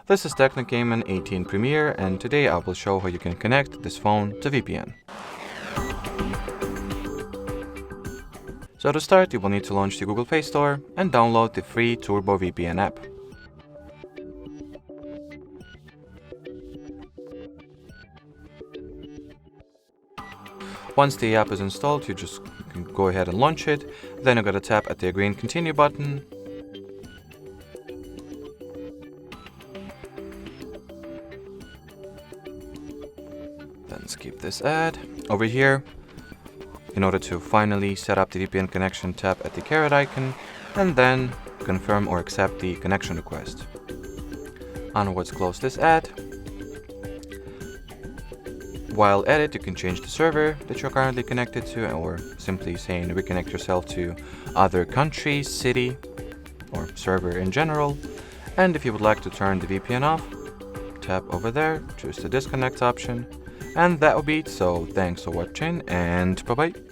This is Tecno Camon 18 Premier, and today I will show how you can connect this phone to VPN. So to start, you will need to launch the Google Play Store and download the free Turbo VPN app. Once the app is installed, you just can go ahead and launch it. Then you're going to tap at the green continue button. Then skip this ad. Over here, in order to finally set up the VPN connection, tap at the caret icon and then confirm or accept the connection request. Onwards, close this ad. While at it, you can change the server that you're currently connected to, or simply saying reconnect yourself to other country, city, or server in general. And if you would like to turn the VPN off, tap over there, choose the disconnect option, and that will be it. So thanks for watching, and bye bye.